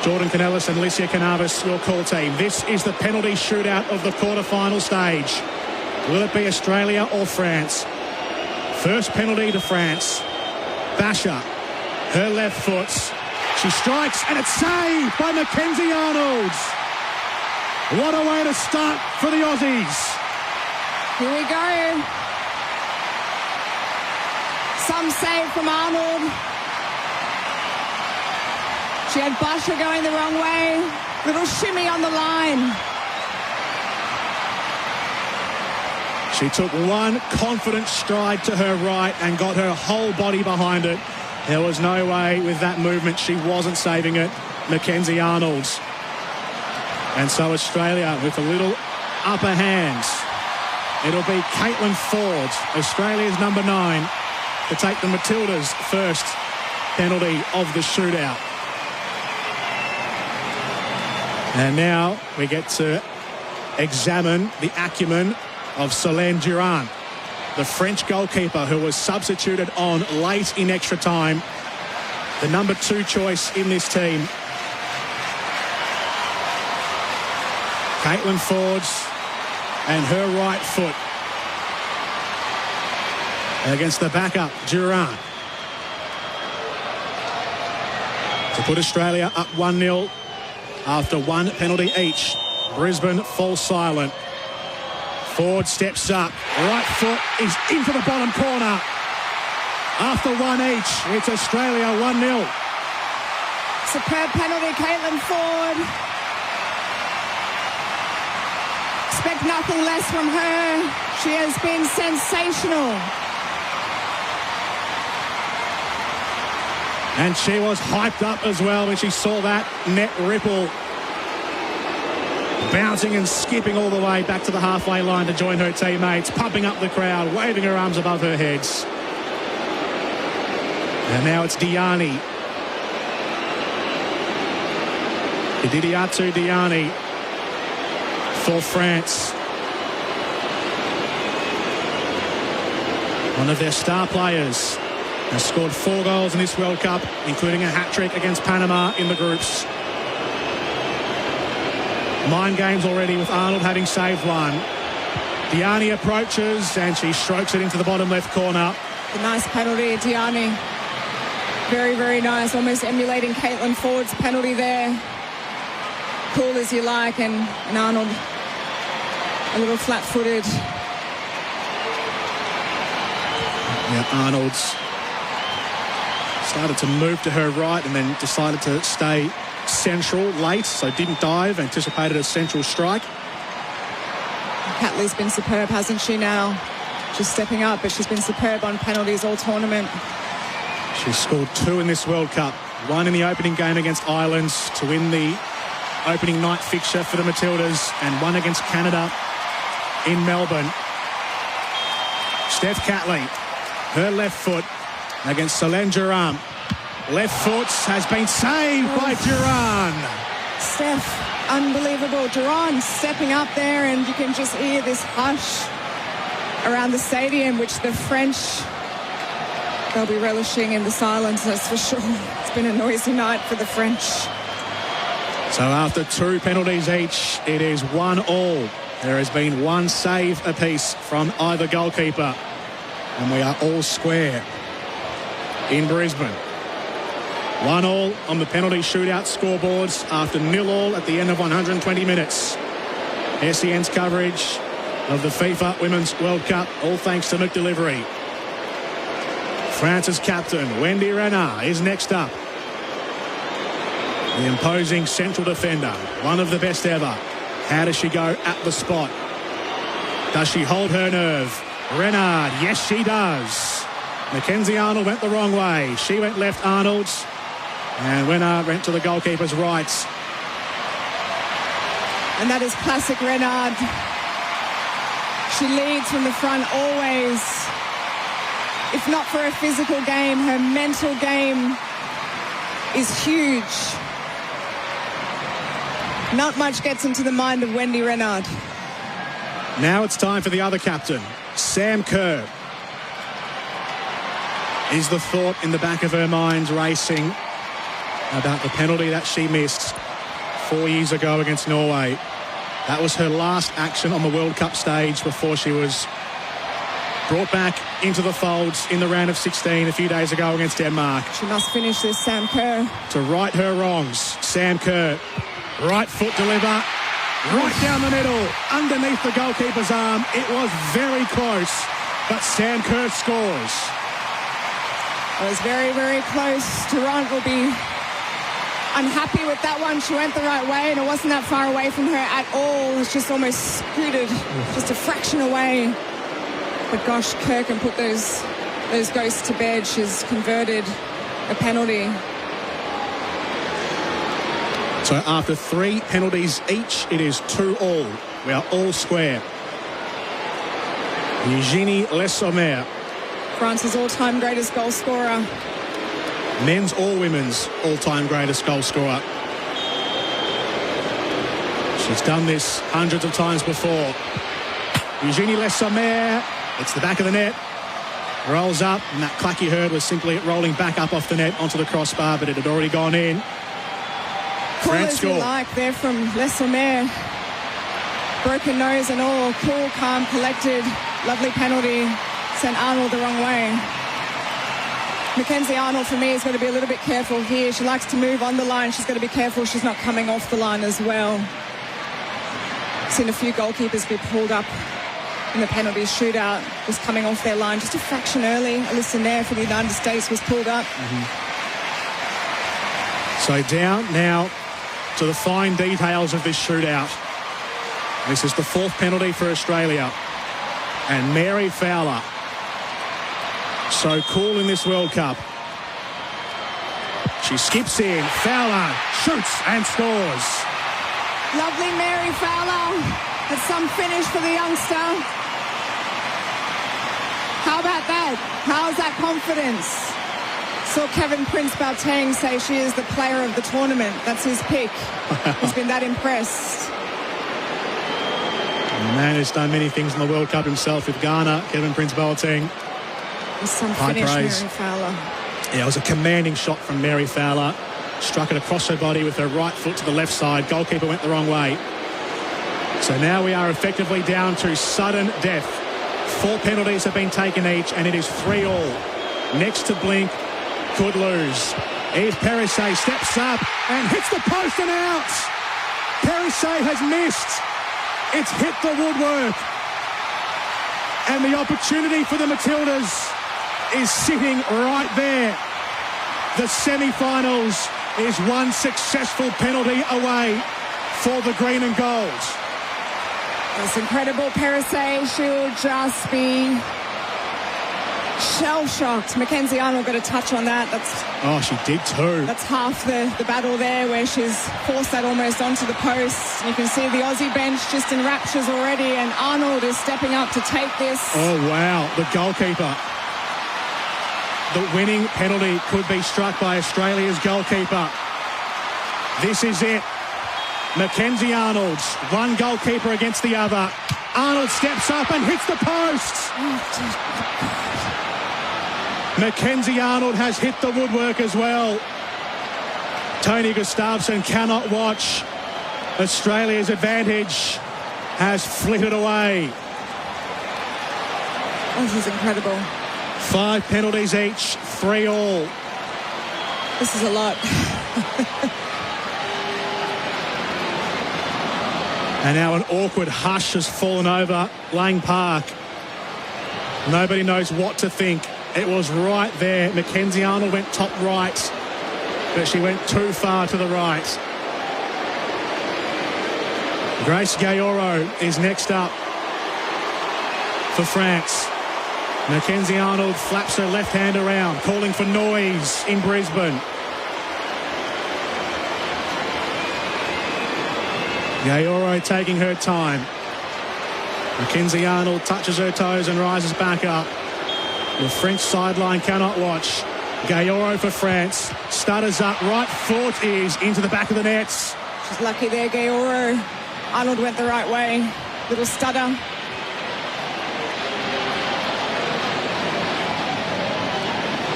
Jordan Canellis and Alicia Canavis, your call team. This is the penalty shootout of the quarter-final stage. Will it be Australia or France? First penalty to France. Basher, her left foot. She strikes and it's saved by Mackenzie Arnold. What a way to start for the Aussies. Here we go. Some save from Arnold. She had Basher going the wrong way. Little shimmy on the line. She took one confident stride to her right and got her whole body behind it. There was no way with that movement she wasn't saving it. Mackenzie Arnold. And so Australia with a little upper hand. It'll be Caitlin Ford, Australia's number 9, to take the Matildas' first penalty of the shootout. And now we get to examine the acumen of Solène Durand, the French goalkeeper who was substituted on late in extra time. The number 2 choice in this team. Caitlin Ford and her right foot against the backup, Durand. To put Australia up 1-0 after one penalty each. Brisbane falls silent. Ford steps up. Right foot is into the bottom corner. After one each, it's Australia 1-0. Superb penalty, Caitlin Ford. Expect nothing less from her. She has been sensational. And she was hyped up as well when she saw that net ripple. Bouncing and skipping all the way back to the halfway line to join her teammates, pumping up the crowd, waving her arms above her heads. And now it's Diani. Ididiatu Diani for France. One of their star players has scored 4 goals in this World Cup, including a hat-trick against Panama in the groups. Mind games already with Arnold having saved one. Diani approaches and she strokes it into the bottom left corner. A nice penalty, Diani. Very, very nice. Almost emulating Caitlin Ford's penalty there. Cool as you like, and Arnold a little flat-footed. Yeah, Arnold's started to move to her right and then decided to stay central late, so didn't dive, anticipated a central strike. Catley's been superb, hasn't she now? Just stepping up, but she's been superb on penalties all tournament. She's scored 2 in this World Cup. 1 in the opening game against Ireland to win the opening night fixture for the Matildas, and 1 against Canada in Melbourne. Steph Catley, her left foot against Solène Durand. Left foot has been saved by Durand. Steph, unbelievable. Durand stepping up there, and you can just hear this hush around the stadium, which the French, they'll be relishing in the silence, that's for sure. It's been a noisy night for the French. So after 2 penalties each, it is 1-1. There has been 1 save apiece from either goalkeeper, and we are all square in Brisbane. 1-1 on the penalty shootout scoreboards after 0-0 at the end of 120 minutes. SEN's coverage of the FIFA Women's World Cup, all thanks to McDelivery. France's captain, Wendy Renard, is next up. The imposing central defender, one of the best ever. How does she go at the spot? Does she hold her nerve? Renard, yes she does. Mackenzie Arnold went the wrong way. She went left, Arnold. And Renard went to the goalkeeper's right. And that is classic Renard. She leads from the front always. If not for a physical game, her mental game is huge. Not much gets into the mind of Wendy Renard. Now it's time for the other captain, Sam Kerr. Is the thought in the back of her mind racing? about the penalty that she missed 4 years ago against Norway. That was her last action on the World Cup stage before she was brought back into the folds in the round of 16 a few days ago against Denmark. She must finish this, Sam Kerr. To right her wrongs, Sam Kerr. Right foot deliver. Right down the middle, underneath the goalkeeper's arm. It was very close, but Sam Kerr scores. It was very, very close. Durant will be unhappy with that one. She went the right way, and it wasn't that far away from her at all. It's just almost scooted, just a fraction away. But gosh, Kerr can put those ghosts to bed. She's converted a penalty. So after 3 penalties each, it is 2-all. We are all square. Eugénie Le Sommer. France's all-time greatest goal scorer. Men's or women's all-time greatest goal scorer. She's done this hundreds of times before. Eugénie Le Sommer. It's the back of the net. Rolls up, and that clack you heard was simply rolling back up off the net onto the crossbar, but it had already gone in. Cool as you like there from Le Sommer. Broken nose and all. Cool, calm, collected. Lovely penalty. Sent Arnold the wrong way. Mackenzie Arnold, for me, is going to be a little bit careful here. She likes to move on the line. She's going to be careful she's not coming off the line as well. Seen a few goalkeepers be pulled up in the penalty shootout, just coming off their line just a fraction early. Alyssa Nair for the United States was pulled up. So down now to the fine details of this shootout. This is the 4th penalty for Australia. And Mary Fowler, so cool in this World Cup. She skips in, Fowler shoots and scores. Lovely Mary Fowler. That's some finish for the youngster. How about that? How's that confidence? Saw Kevin Prince Boateng say she is the player of the tournament. That's his pick. He's been that impressed. The man who's done many things in the World Cup himself with Ghana, Kevin Prince Boateng. Some high finish, praise. Mary Fowler. Yeah, it was a commanding shot from Mary Fowler. Struck it across her body with her right foot to the left side. Goalkeeper went the wrong way. So now we are effectively down to sudden death. 4 penalties have been taken each, and it is 3-all. Next to blink, could lose. Eve Perisset steps up and hits the post and out. Perisset has missed. It's hit the woodwork. And the opportunity for the Matildas is sitting right there. The semi-finals is one successful penalty away for the green and gold. That's incredible. Perisset, she'll just be shell-shocked. Mackenzie Arnold got a touch on that. Oh, she did too. That's half the battle there, where she's forced that almost onto the post. You can see the Aussie bench just in raptures already, and Arnold is stepping up to take this. Oh, wow. The goalkeeper. The winning penalty could be struck by Australia's goalkeeper. This is it. Mackenzie Arnold, one goalkeeper against the other. Arnold steps up and hits the post. Mackenzie Arnold has hit the woodwork as well. Tony Gustafsson cannot watch. Australia's advantage has flitted away. This is incredible. 5 penalties each, 3-all. This is a lot. And now an awkward hush has fallen over Lang Park. Nobody knows what to think. It was right there. Mackenzie Arnold went top right, but she went too far to the right. Grace Gayoro is next up for France. Mackenzie Arnold flaps her left hand around, calling for noise in Brisbane. Gayoro taking her time. Mackenzie Arnold touches her toes and rises back up. The French sideline cannot watch. Gayoro for France. Stutters up. Right foot is into the back of the nets. She's lucky there, Gayoro. Arnold went the right way. Little stutter.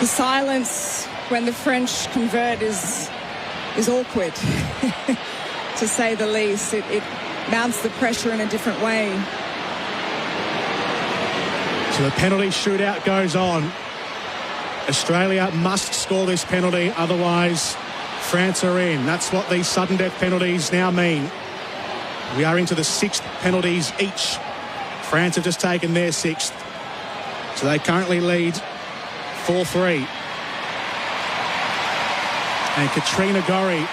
The silence when the French convert is is awkward, to say the least. It mounts the pressure in a different way. So the penalty shootout goes on. Australia must score this penalty, otherwise France are in. That's what these sudden death penalties now mean. We are into the 6th penalties each. France have just taken their 6th. So they currently lead 4-3. And Katrina Gorry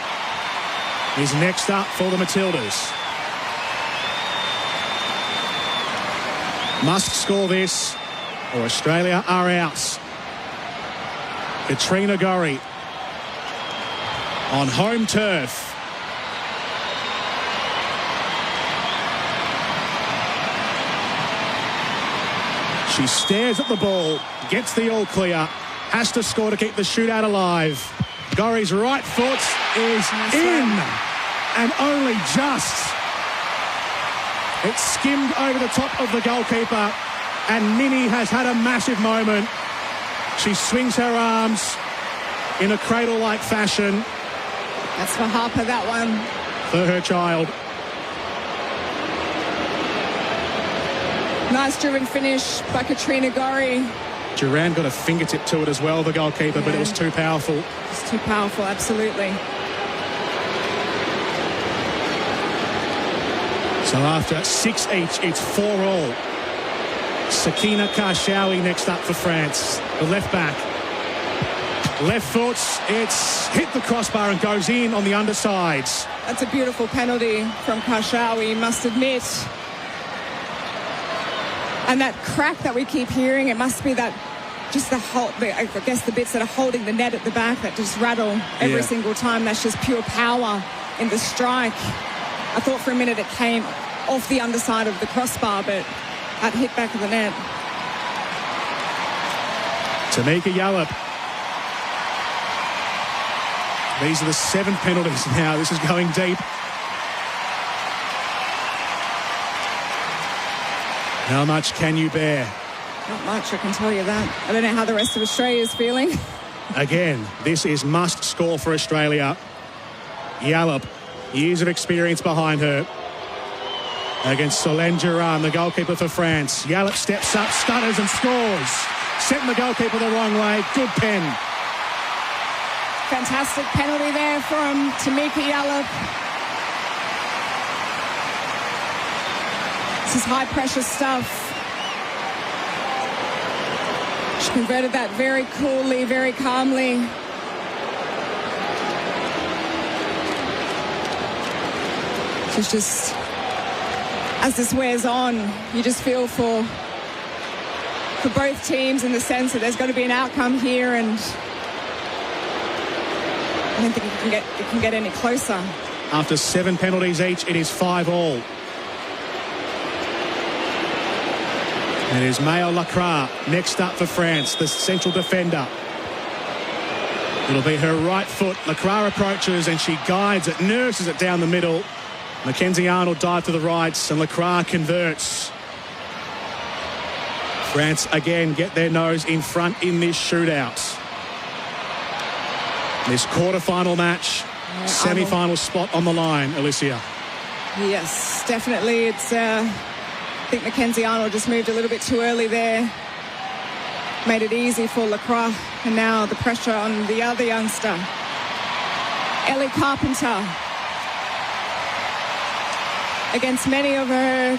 is next up for the Matildas. Must score this or Australia are out. Katrina Gorry on home turf. She stares at the ball, gets the all clear, has to score to keep the shootout alive. Gorry's right foot is in, and only just. It skimmed over the top of the goalkeeper, and Minnie has had a massive moment. She swings her arms in a cradle-like fashion. That's for Harper, that one. For her child. Nice driven finish by Katrina Gorry. Duran got a fingertip to it as well, the goalkeeper, but it was too powerful. It's too powerful, absolutely. So after 6 each, it's 4-all. Sakina Karshawi next up for France, the left back. Left foot, it's hit the crossbar and goes in on the undersides. That's a beautiful penalty from Karshawi, must admit. And that crack that we keep hearing, it must be that just I guess the bits that are holding the net at the back that just rattle every single time. That's just pure power in the strike. I thought for a minute it came off the underside of the crossbar, but that hit back of the net. Tamika Yallop. These are the 7th penalties now. This is going deep. How much can you bear? Not much, I can tell you that. I don't know how the rest of Australia is feeling. Again, this is must score for Australia. Yallop, years of experience behind her. Against Solène Duran, the goalkeeper for France. Yallop steps up, stutters and scores. Setting the goalkeeper the wrong way. Good pen. Fantastic penalty there from Tamika Yallop. This is high-pressure stuff. She converted that very coolly, very calmly. She's just, as this wears on, you just feel for both teams in the sense that there's got to be an outcome here, and I don't think it can get any closer. After 7 penalties each, it is 5-all. It is Mayo Lacroix next up for France, the central defender. It'll be her right foot. Lacroix approaches and she guides it, nurses it down the middle. Mackenzie Arnold dive to the right and Lacroix converts. France again get their nose in front in this shootout. This quarter-final match, semi-final spot on the line, Alicia. Yes, definitely. It's I think Mackenzie Arnold just moved a little bit too early there. Made it easy for Lacroix. And now the pressure on the other youngster, Ellie Carpenter. Against many of her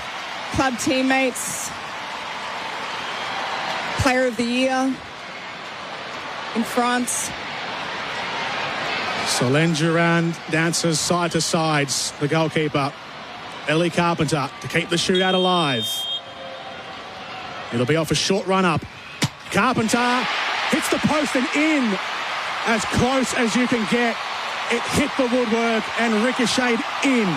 club teammates. Player of the Year in France. Solène Duran dances side to sides, the goalkeeper. Ellie Carpenter to keep the shootout alive. It'll be off a short run up. Carpenter hits the post and in. As close as you can get. It hit the woodwork and ricocheted in.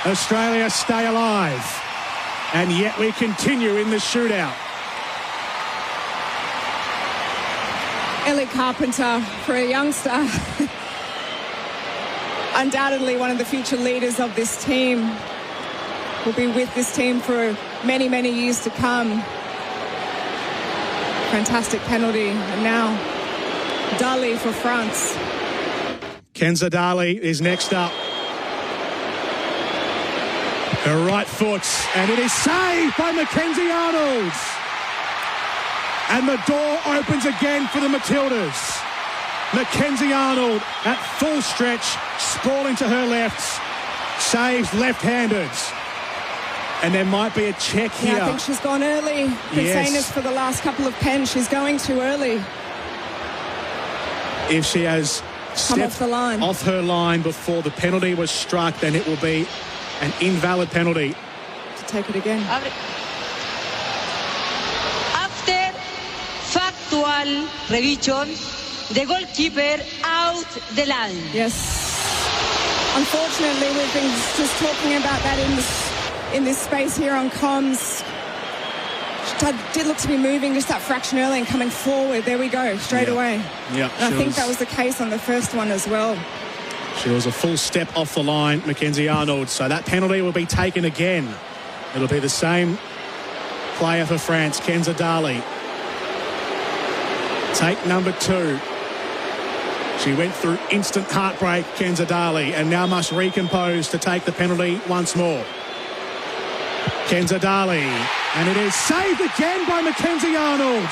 Australia stay alive. And yet we continue in the shootout. Ellie Carpenter, for a youngster, undoubtedly one of the future leaders of this team, will be with this team for many, many years to come. Fantastic penalty. And now Dali for France. Kenza Dali is next up. Her right foot, and it is saved by Mackenzie Arnold. And the door opens again for the Matildas. Mackenzie Arnold at full stretch, sprawling to her left, saves left-handed. And there might be a check here. Yeah, I think she's gone early. Been saying this for the last couple of pens. She's going too early. If she has stepped off her line before the penalty was struck, then it will be an invalid penalty. To take it again. After factual revision, the goalkeeper out the line. Yes. Unfortunately, we've been just talking about that in this space here on comms. She did look to be moving just that fraction early and coming forward. There we go, straight away. Yeah, and I think that was the case on the first one as well. She was a full step off the line, Mackenzie Arnold. So that penalty will be taken again. It'll be the same player for France, Kenza Dali. Take number 2. She went through instant heartbreak, Kenza Dali, and now must recompose to take the penalty once more. Kenza Dali, and it is saved again by Mackenzie Arnold.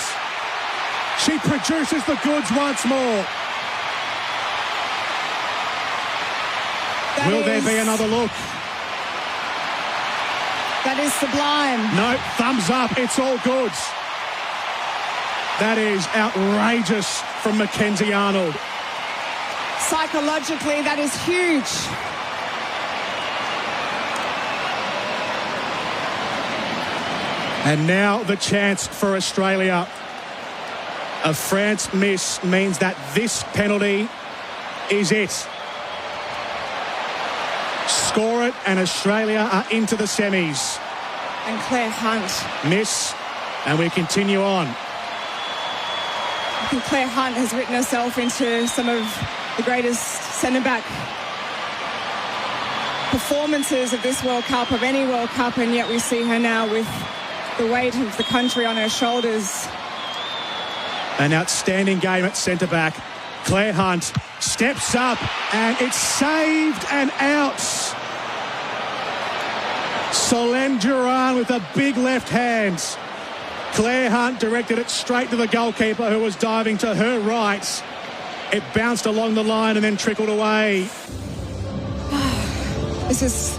She produces the goods once more. Will there be another look? That is sublime. No, thumbs up. It's all good. That is outrageous from Mackenzie Arnold. Psychologically, that is huge. And now the chance for Australia. A France miss means that this penalty is it. Score it, and Australia are into the semis. And Claire Hunt. Miss, and we continue on. I think Claire Hunt has written herself into some of the greatest centre-back performances of this World Cup, of any World Cup, and yet we see her now with the weight of the country on her shoulders. An outstanding game at centre-back. Claire Hunt steps up, and it's saved and out. Solène Duran with a big left hand. Claire Hunt directed it straight to the goalkeeper, who was diving to her right. It bounced along the line and then trickled away. This is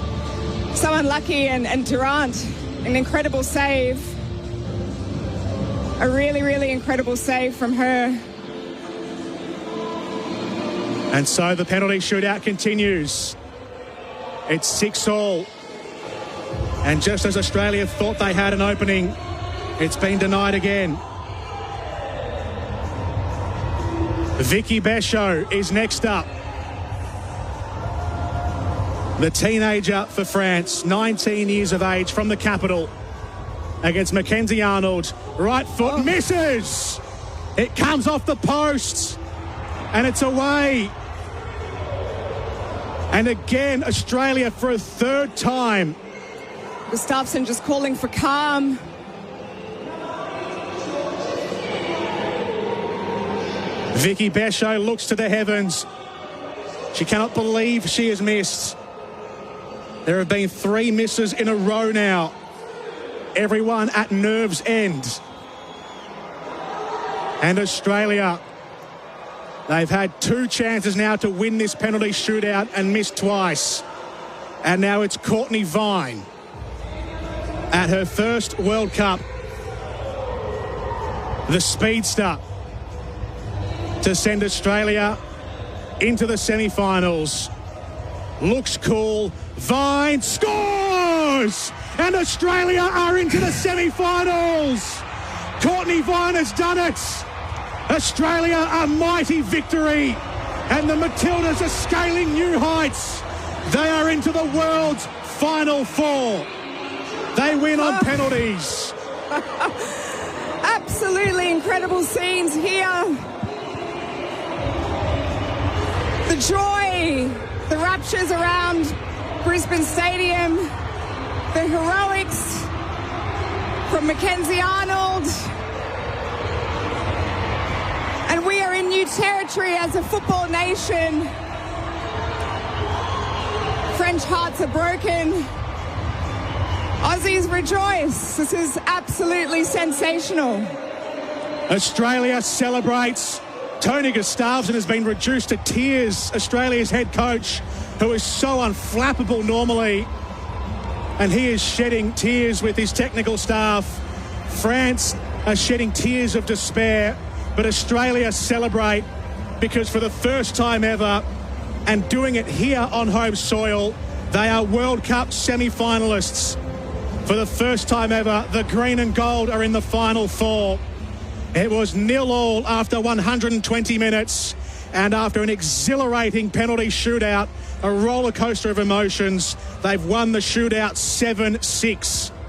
so unlucky, and Durant, an incredible save. A really, really incredible save from her. And so the penalty shootout continues. It's 6-all. And just as Australia thought they had an opening, it's been denied again. Vicky Béchot is next up. The teenager for France, 19 years of age, from the capital, against Mackenzie Arnold. Right foot misses. It comes off the post, and it's away. And again, Australia for a third time. Gustafsson just calling for calm. Vicky Béchot looks to the heavens. She cannot believe she has missed. There have been 3 misses in a row now. Everyone at nerve's end. And Australia, they've had 2 chances now to win this penalty shootout and missed twice. And now it's Courtney Vine at her first World Cup. The speedster to send Australia into the semi-finals. Looks cool. Vine scores! And Australia are into the semi-finals. Courtney Vine has done it. Australia, a mighty victory. And the Matildas are scaling new heights. They are into the world's Final 4. They win on penalties. Absolutely incredible scenes here. The joy, the raptures around Brisbane Stadium, the heroics from Mackenzie Arnold. And we are in new territory as a football nation. French hearts are broken. Aussies rejoice. This is absolutely sensational. Australia celebrates. Tony Gustavsson has been reduced to tears, Australia's head coach, who is so unflappable normally. And he is shedding tears with his technical staff. France are shedding tears of despair, but Australia celebrate because for the first time ever, and doing it here on home soil, they are World Cup semi-finalists. For the first time ever, the green and gold are in the final four. It was 0-0 after 120 minutes, and after an exhilarating penalty shootout, a roller coaster of emotions, they've won the shootout 7-6.